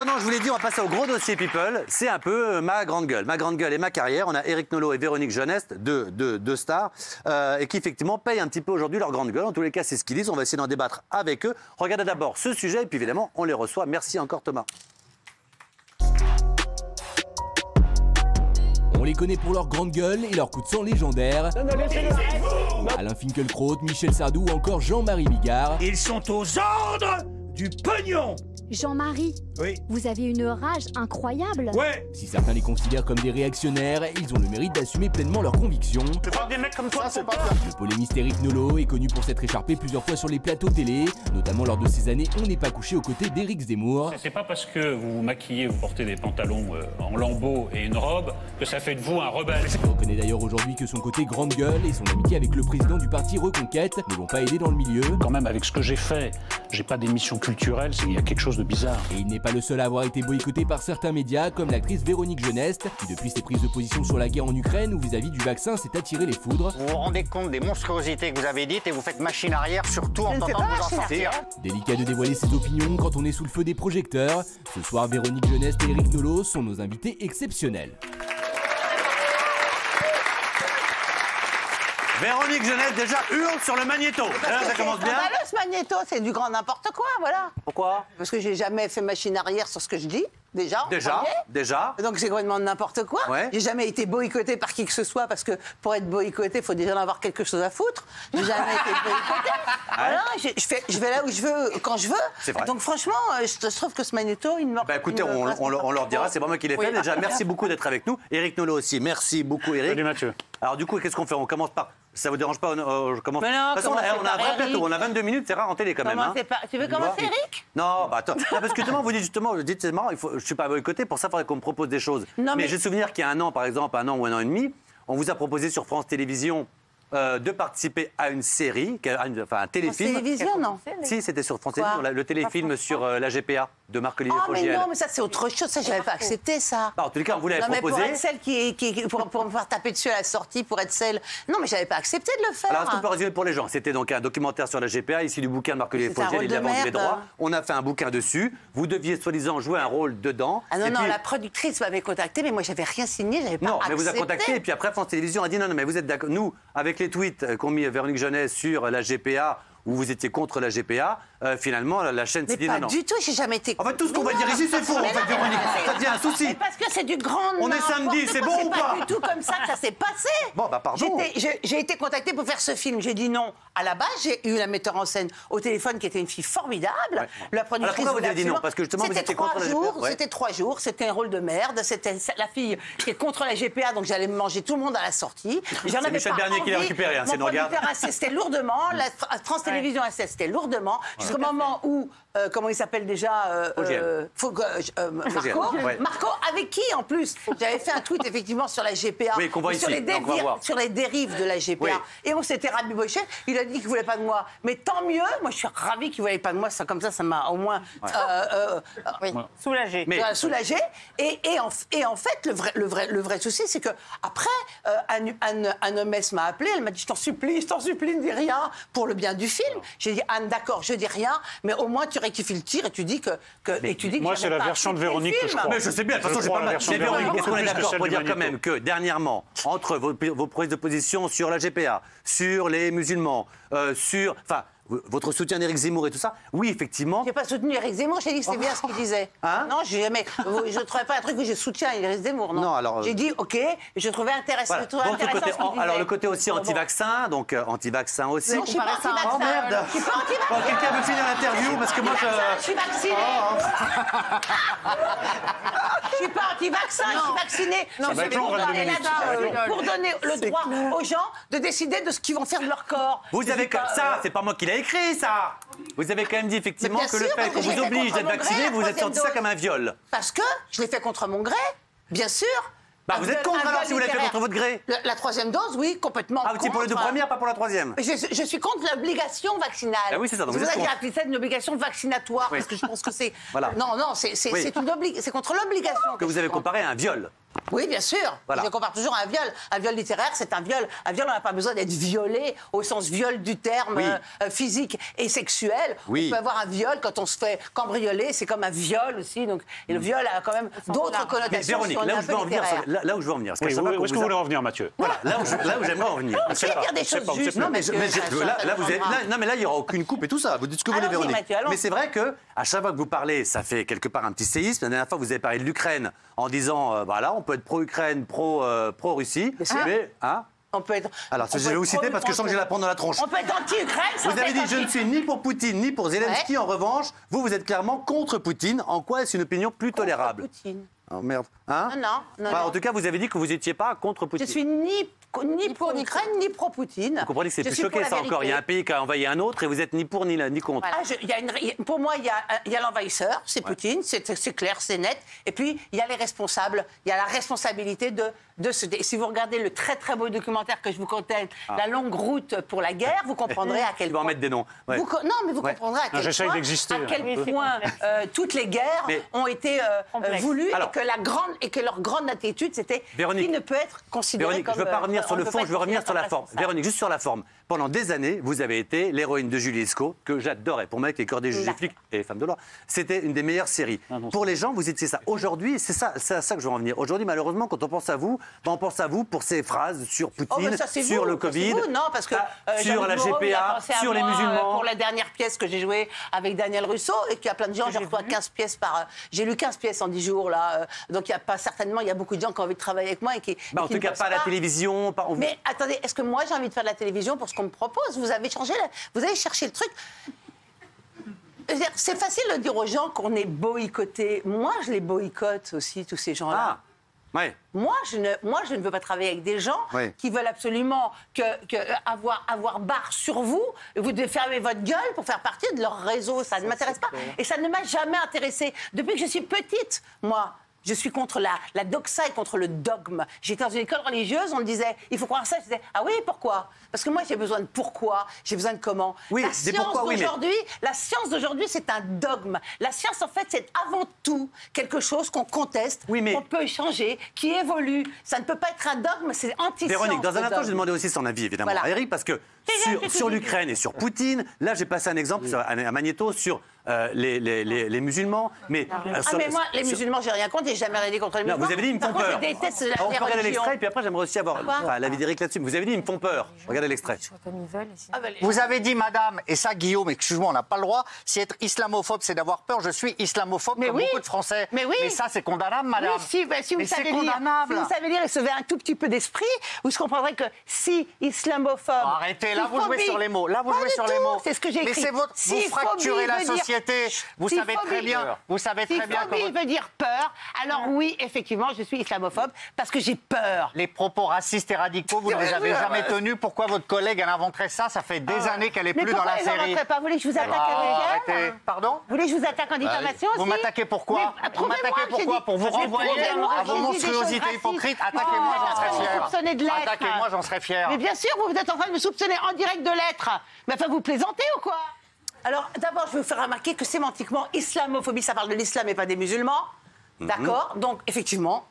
Non, je vous l'ai dit, on va passer au gros dossier People. C'est un peu ma grande gueule. Ma grande gueule et ma carrière. On a Éric Nolot et Véronique Jeunesse, deux stars, et qui effectivement payent un petit peu aujourd'hui leur grande gueule. En tous les cas, c'est ce qu'ils disent. On va essayer d'en débattre avec eux. Regardez d'abord ce sujet et puis évidemment, on les reçoit. Merci encore Thomas. On les connaît pour leur grande gueule et leur coup de sang légendaire. Alain Finkielkraut, Michel Sardou ou encore Jean-Marie Bigard. Ils sont aux ordres du pognon. Jean-Marie, oui. Vous avez une rage incroyable. Ouais. Si certains les considèrent comme des réactionnaires, ils ont le mérite d'assumer pleinement leurs convictions. Tu crois que des mecs comme toi, c'est pas Le polémiste Éric Nolot est connu pour s'être écharpé plusieurs fois sur les plateaux télé, notamment lors de ses années On n'est pas couché aux côtés d'Éric Zemmour. C'est pas parce que vous vous maquillez, vous portez des pantalons en lambeaux et une robe que ça fait de vous un rebelle. Il reconnaît d'ailleurs aujourd'hui que son côté grande gueule et son amitié avec le président du parti Reconquête ne l'ont pas aidé dans le milieu. Quand même, avec ce que j'ai fait, j'ai pas d'émission culturelle, il y a quelque chose de bizarre. Et il n'est pas le seul à avoir été boycotté par certains médias, comme l'actrice Véronique Jeunesse, qui depuis ses prises de position sur la guerre en Ukraine ou vis-à-vis du vaccin s'est attiré les foudres. Vous vous rendez compte des monstruosités que vous avez dites et vous faites machine arrière, surtout en tentant de vous en sortir. Délicat de dévoiler ses opinions quand on est sous le feu des projecteurs. Ce soir, Véronique Jeunesse et Éric Nolot sont nos invités exceptionnels. Véronique Jeunesse déjà hurle sur le magnéto. Là, ça commence bien. Ce magnéto, c'est du grand n'importe quoi, voilà. Pourquoi? Parce que j'ai jamais fait machine arrière sur ce que je dis, déjà. Déjà. Donc c'est complètement n'importe quoi. Ouais. J'ai jamais été boycotté par qui que ce soit, parce que pour être boycotté, il faut déjà en avoir quelque chose à foutre. J'ai jamais été boycotté. Voilà, je vais là où je veux, quand je veux. C'est vrai. Donc franchement, je trouve que ce magnéto, il me Bah écoutez, on leur dira, c'est pas moi qui l'ai fait. Déjà, merci beaucoup d'être avec nous. Éric Nolot aussi, merci beaucoup Éric. Salut Mathieu. Alors du coup, qu'est-ce qu'on fait? On commence par... Ça vous dérange pas? Je commence. Mais non, de toute façon, on a un vrai plateau, on a 22 minutes, c'est rare en télé quand même. Hein. Tu veux commencer, Éric? Non, bah attends. Non, parce que justement, vous dites c'est marrant, je suis pas boycotté, pour ça, il faudrait qu'on me propose des choses. Non, mais j'ai souvenir qu'il y a un an, par exemple, un an ou un an et demi, on vous a proposé sur France Télévisions de participer à une série, enfin un téléfilm. France Télévisions, non? Si, c'était sur France Télévisions, le téléfilm sur la GPA de Marc-Olivier Fogiel. Mais non, mais ça c'est autre chose, ça j'avais pas accepté ça. En tous les cas, on vous l'avait proposé. Pour être celle pour me faire taper dessus à la sortie, pour être celle... Non, mais j'avais pas accepté de le faire. Alors, est-ce qu'on peut résumer pour les gens? C'était donc un documentaire sur la GPA, ici du bouquin de Marc-Olivier Fogiel, il a vendu les droits. On a fait un bouquin dessus. Vous deviez soi-disant jouer un rôle dedans. Ah non, la productrice m'avait contacté, mais moi j'avais rien signé, j'avais pas accepté. Non, mais vous a contacté, et puis après France Télévisions a dit non, mais vous êtes d'accord. Nous, avec les tweets qu'ont mis Véronique Jeunesse sur la GPA, où vous étiez contre la GPA, finalement, la chaîne s'est dit non. Mais pas du tout, j'ai jamais été... En fait, tout ce qu'on va dire ici, c'est faux, en fait, Véronique. Ça devient un souci. Parce que c'est du grand... On est samedi, c'est bon ou pas? C'est pas du tout comme ça que ça s'est passé. Bon, bah pardon. J'ai été contactée pour faire ce film, j'ai dit non. À la base, j'ai eu la metteur en scène au téléphone, qui était une fille formidable. Ouais. La productrice... Alors pourquoi vous avez dit non? Parce que justement, vous étiez contre la GPA. C'était 3 jours, c'était un rôle de merde. C'était la fille qui est contre la GPA, donc j'allais manger tout le monde à la sortie. C'est Michel Bernier qui l'a récupéré, c'est une regarde. Mon producteur assistait lourdement, la France Télévisions assistait lourdement, jusqu'au moment où, comment il s'appelle déjà Marco, avec qui en plus? J'avais fait un tweet effectivement sur la GPA, oui, qu'on voit sur, ici. sur les dérives de la GPA. Oui. Et on s'était rabiboché, il a dit qu'il voulait pas de moi. Mais tant mieux, moi je suis ravie qu'il voulait pas de moi, ça, comme ça m'a au moins Soulagé. Soulagé. Et en fait, le vrai souci, c'est que après, Anne Mess m'a appelé, elle m'a dit je t'en supplie, ne dis rien pour le bien du film. J'ai dit Anne, d'accord, je dis rien, mais au moins tu rectifies le tir et tu dis que moi, c'est la version de Véronique que je crois. Mais je sais bien, de toute façon, j'ai pas mal. Mais Véronique, est-ce qu'on est d'accord pour dire quand même que dernièrement, entre vos prises de position sur la GPA, sur les musulmans, sur... Enfin, votre soutien d'Éric Zemmour et tout ça, oui, effectivement... J'ai pas soutenu Éric Zemmour, j'ai dit que c'est bien ce qu'il disait. Hein? Non, j'ai jamais... Je ne trouvais pas un truc où je soutiens Éric Zemmour, non. Alors... J'ai dit, OK, je trouvais intéressant. Voilà. Alors, le côté aussi anti-vaccin, donc anti-vaccin aussi. Non, je suis pas anti-vaccin. Oh merde! Je suis pas anti-vaccin. Bon, quelqu'un veut finir l'interview, parce que moi, je suis vaccinée. Je suis pas anti-vaccin, je suis vaccinée. Non, je suis pour donner le droit aux gens de décider de ce qu'ils vont faire de leur corps. Vous avez ça, c'est pas moi qui l'ai écrit, ça. Vous avez quand même dit effectivement que le fait qu'on vous oblige d'être vacciné, vous êtes senti ça comme un viol. Parce que je l'ai fait contre mon gré, bien sûr. Bah, vous êtes contre alors si vous l'avez fait contre votre gré? La 3e dose, oui, complètement. Ah, c'est pour les 2 premières, pas pour la 3e? Je suis contre l'obligation vaccinale. Ah oui, c'est ça. Donc vous avez appelé ça une obligation vaccinatoire, parce que je pense que c'est... Voilà. Non, c'est contre l'obligation. Que vous avez comparé à un viol. Oui, bien sûr. Voilà. Je compare toujours à un viol. Un viol littéraire, c'est un viol. Un viol, on n'a pas besoin d'être violé au sens viol du terme physique et sexuel. Oui. On peut avoir un viol quand on se fait cambrioler, c'est comme un viol aussi. Donc, et le viol a quand même d'autres Mais connotations. Véronique, si on est là où un je peu veux en venir, littéraire. là où je veux en venir. parce qu'à Oui, chaque fois où qu'on est-ce que vous voulez en venir, Mathieu? Voilà, là où j'aimerais en venir. Je vais dire des choses justes. Non, mais, Mathieu, là, vous êtes, non, mais là, il n'y aura aucune coupe et tout ça. Vous dites ce que vous voulez, Allons-y, Véronique. Mathieu, allons-y. Mais c'est vrai que à chaque fois que vous parlez, ça fait quelque part un petit séisme. La dernière fois, vous avez parlé de l'Ukraine en disant, voilà, on peut être pro-Ukraine, pro-Russie. Mais, hein? On peut être. Alors, je vais vous citer parce que je sens que je vais la prendre dans la tronche. On peut être anti-Ukraine sans Vous avez être dit, je ne anti- suis ni pour Poutine, ni pour Zelensky. Ouais. En revanche, vous êtes clairement contre Poutine. En quoi est-ce une opinion plus tolérable? Poutine. Oh merde. Hein? Non. En tout cas, vous avez dit que vous n'étiez pas contre Je Poutine. suis ni pour l'Ukraine, ni pro-Poutine. Vous comprenez que c'est Je plus suis pour choqué, la ça encore. Il y a un vérité. pays qui a envahi un autre et vous êtes ni pour ni contre. Ah, pour moi, il y a l'envahisseur, c'est Poutine, c'est clair, c'est net. Et puis, il y a les responsables. Il y a la responsabilité de ce... Si vous regardez le très, très beau documentaire que je vous conseille, La longue route pour la guerre, vous comprendrez à quel Tu vas en point... mettre des noms. Ouais. Non, mais vous comprendrez à quel j'essaye point, d'exister à un quel peu. point toutes les guerres Mais- ont été voulues Alors- et que leur grande attitude, c'était Véronique. qui ne peut être considéré Véronique, comme... je ne veux pas revenir sur on le peut fond, pas je veux revenir être sur la considéré forme. comme responsable. Véronique, juste sur la forme. Pendant des années, vous avez été l'héroïne de Julie Lescaut, que j'adorais. Pour moi, avec les corps des juges et flics et les femmes de loi, c'était une des meilleures séries. Pour les gens, vous étiez ça. Aujourd'hui, c'est à ça que je veux en venir. Aujourd'hui, malheureusement, quand on pense à vous, on pense à vous pour ces phrases sur Oh, Poutine, mais ça, c'est sur vous, le ça, c'est Covid, vous. Non, parce que sur la Jean-Luc Moreau, il a GPA, pensé à sur les moi, musulmans. pour la dernière pièce que j'ai jouée avec Daniel Russo, et qu'il y a plein de gens, je reçois 15 pièces par... J'ai lu 15 pièces en 10 jours, là. Donc, il y a pas, certainement, il y a beaucoup de gens qui ont envie de travailler avec moi et qui... en et qui tout ne cas, bossent pas à la télévision. Mais attendez, est-ce que moi, j'ai envie de faire de la télévision pour ce qu'on me propose? Vous avez changé, vous avez cherché le truc. C'est facile de dire aux gens qu'on est boycotté. Moi, je les boycotte aussi, tous ces gens-là. Ah, ouais. Moi, je ne veux pas travailler avec des gens Oui. qui veulent absolument avoir barre sur vous. Et vous devez fermer votre gueule pour faire partie de leur réseau. Ça ne m'intéresse pas. Et ça ne m'a jamais intéressée. Depuis que je suis petite, moi, je suis contre la doxa et contre le dogme. J'étais dans une école religieuse, on me disait, il faut croire ça. Je disais, ah oui, pourquoi? Parce que moi, j'ai besoin de pourquoi, j'ai besoin de comment. Oui, La des science pourquoi, oui, mais- d'aujourd'hui, la science d'aujourd'hui, c'est un dogme. La science, en fait, c'est avant tout quelque chose qu'on conteste, Oui, mais- qu'on peut changer, qui évolue. Ça ne peut pas être un dogme, c'est anti-science. Véronique, dans un le instant, dogme. j'ai demandé aussi son avis, évidemment, Voilà. à Eric, parce que sur l'Ukraine et sur Poutine, là, j'ai passé un exemple à Magnéto sur les musulmans. Mais, Mais moi, les musulmans, j'ai rien contre et j'ai jamais rien dit contre les Non, musulmans. vous avez dit, ils me font Par contre, peur. je déteste On les peut regarder religions. l'extrait, puis après, j'aimerais aussi avoir l'avis d'Eric là-dessus. Vous avez dit, ils me font peur. Regardez l'extrait. Ah, bah, Vous avez dit, madame, et ça, Guillaume, excuse-moi, on n'a pas le droit, si être islamophobe, c'est d'avoir peur, je suis islamophobe Mais comme oui. beaucoup de Français. Mais oui. Mais ça, c'est condamnable, madame. Oui, si vous Mais c'est savez lire, condamnable. si vous savez lire et se un tout petit peu d'esprit, vous comprendrez que si islamophobe... Arrêtez, là, vous jouez phobie- sur les mots. Là, vous Pas jouez du sur les tout, mots. C'est ce que j'ai écrit. Mais c'est votre... Si vous fracturez phobie la veut dire- société. Vous Si savez très phobie- bien. Vous savez Si très bien phobie que veut dire peur, alors oui, effectivement, je suis islamophobe parce que j'ai peur. les propos racistes et radicaux, vous ne les avez jamais tenus. Pourquoi votre collègue, elle inventerait ça? Ça fait des années qu'elle est Mais plus dans pourquoi la ils série. n'inventeraient pas? Vous voulez que je vous attaque avec elle? Arrêtez. Pardon? Vous voulez que je vous attaque en diffamation Vous aussi? m'attaquez pourquoi? Mais, Vous m'attaquez prouvez-moi que j'ai pourquoi? dit- Pour vous Mais renvoyer prouvez-moi à que vos j'ai dit des choses monstruosités racistes. hypocrites. Attaquez-moi, j'en serais Vous fier. soupçonnez de l'être. Attaquez-moi, j'en serais fier. Mais bien sûr, vous êtes en train de me soupçonner en direct de l'être. Mais enfin, vous plaisantez ou quoi? Alors, d'abord, je vais vous faire remarquer que sémantiquement, islamophobie, ça parle de l'islam et pas des musulmans. D'accord? Donc, effectivement,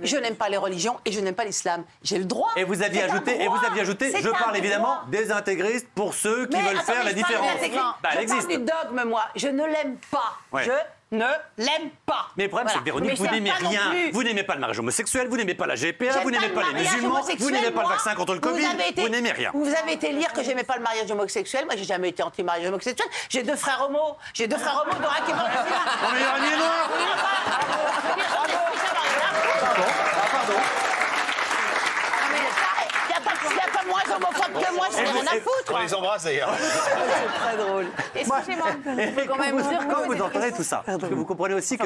je n'aime pas les religions et je n'aime pas l'islam. J'ai le droit. Et vous aviez C'est un ajouté, droit. je C'est parle un évidemment droit. des intégristes pour ceux qui Mais veulent attendez, faire la je parle différence. d'intégrisme. Bah, elle Je existe. parle du dogme, moi. Je ne l'aime pas. Ouais. Je ne l'aime pas. Mais le problème, c'est que Véronique, Mais vous je n'aimez l'aime pas non rien. plus. Vous n'aimez pas le mariage homosexuel, vous n'aimez pas la GPA, J'aime vous n'aimez le pas les mariage musulmans, vous homosexuel, n'aimez pas le moi. vaccin contre le Covid, vous n'aimez rien. Vous avez été lire que j'aimais pas le mariage homosexuel. Moi, j'ai jamais été anti-mariage homosexuel. J'ai deux frères homos. Dont un qui est mort. Non, mais il y a un niais noir. Pardon. Il n'y a pas moins homophobe que moi, c'est rien à foutre. On les embrasse d'ailleurs. C'est très drôle. Excusez-moi, je peux quand même dire Quand que vous entendez tout ça, parce que vous comprenez aussi que...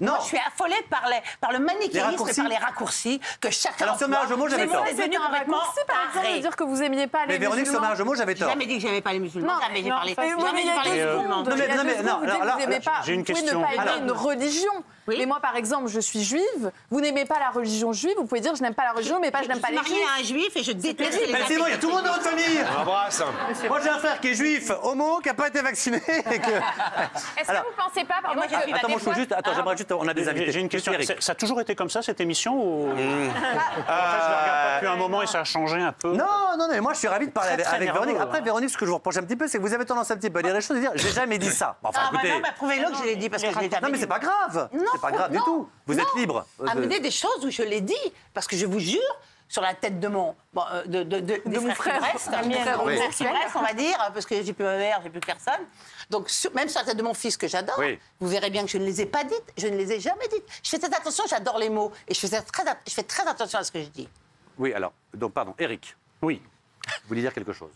Non, Moi, je suis affolée par le manichéisme et raccourcis. par les raccourcis que chacun. Alors, sur le mariage homo, j'avais tort. C'est devenu complètement par exemple, de taré. dire que vous aimiez pas les mais Véronique, sur le musulmans. mariage homo, j'avais J'ai tort. jamais dit que j'aimais pas les musulmans. Non, Jamais j'ai non, parlé. mais Jamais il y j'ai a parlé des 2 musulmans. secondes. Non, mais- Il y a non, 2 mais- secondes, non, vous dites alors que là, vous n'aimez pas. j'ai une Vous pouvez ne question. pas aimer Alors- une religion. Oui. Mais moi, par exemple, je suis juive. Vous n'aimez pas la religion juive. Vous pouvez dire je n'aime pas la religion, mais pas je n'aime pas Je les suis mariée juifs. à un juif et je déteste les Mais c'est bon, il y a tout le monde dans votre famille. l'embrasse. Moi, j'ai un frère qui est juif, homo, qui n'a pas été vacciné. Et que... Est-ce que vous ne pensez pas, pardon, que... Attends, moi, je trouve juste... Attends, j'aimerais juste... On a des invités. J'ai une question. Eric. Ça a toujours été comme ça, cette émission ou... En fait, je ne la regarde pas depuis un moment et ça a changé un peu. Non, mais moi, je suis ravi de parler Très avec nerveux, Véronique. hein. Après, Véronique, ce que je vous reproche un petit peu, c'est que vous avez tendance un petit peu à dire les choses et dire « j'ai jamais dit ça ». Enfin, Ah, bah écoutez... non, bah, prouvez-le que je l'ai dit parce que je l'ai jamais Non, mais dit. c'est pas grave. C'est pas grave du non, tout. Vous êtes non. libre. Amenez des choses où je l'ai dit, parce que je vous jure, sur la tête de mon des mon frères frère. Brest, La mienne. mon Oui. frère qui Brest, on va dire, parce que j'ai plus ma mère, j'ai plus personne. Donc même sur la tête de mon fils que j'adore, Oui. vous verrez bien que je ne les ai pas dites, je ne les ai jamais dites. Je fais très attention, j'adore les mots et je fais très attention à ce que je dis. Oui, alors, donc, pardon, Eric, Oui. vous vouliez dire quelque chose?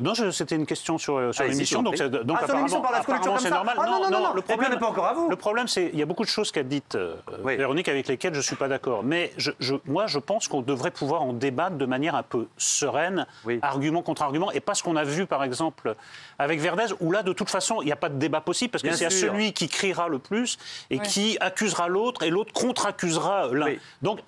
Non, c'était une question sur Allez, l'émission. si, Donc, je t'en prie. apparemment, sur l'émission, par la sculpture apparemment, comme c'est ça. normal. Ah, non, le problème n'est pas encore à vous. Le problème, c'est qu'il y a beaucoup de choses qu'a dites, Oui. Véronique, avec lesquelles je ne suis pas d'accord. Mais moi, je pense qu'on devrait pouvoir en débattre de manière un peu sereine, Oui. argument contre argument, et pas ce qu'on a vu, par exemple, avec Verdez, où là, de toute façon, il n'y a pas de débat possible, parce que Bien c'est à sûr. celui qui criera le plus et qui accusera l'autre, et l'autre contre-accusera l'un. Oui. Donc,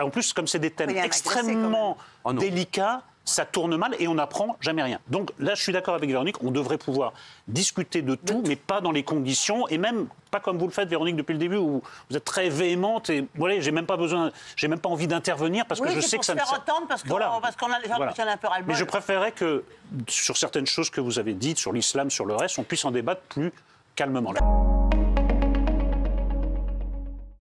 en plus, comme c'est des thèmes Il y a un agressé, extrêmement Oh non. délicats, ça tourne mal et on n'apprend jamais rien. Donc là, je suis d'accord avec Véronique, on devrait pouvoir discuter de tout, mais pas dans les conditions, et même pas comme vous le faites, Véronique, depuis le début, où vous êtes très véhémente, et voilà, j'ai même pas envie d'intervenir, parce que je sais que ça ne se faire entendre, parce qu'on a j'en ai un peu ras-le-bol. Mais je préférais que, sur certaines choses que vous avez dites, sur l'islam, sur le reste, on puisse en débattre plus calmement.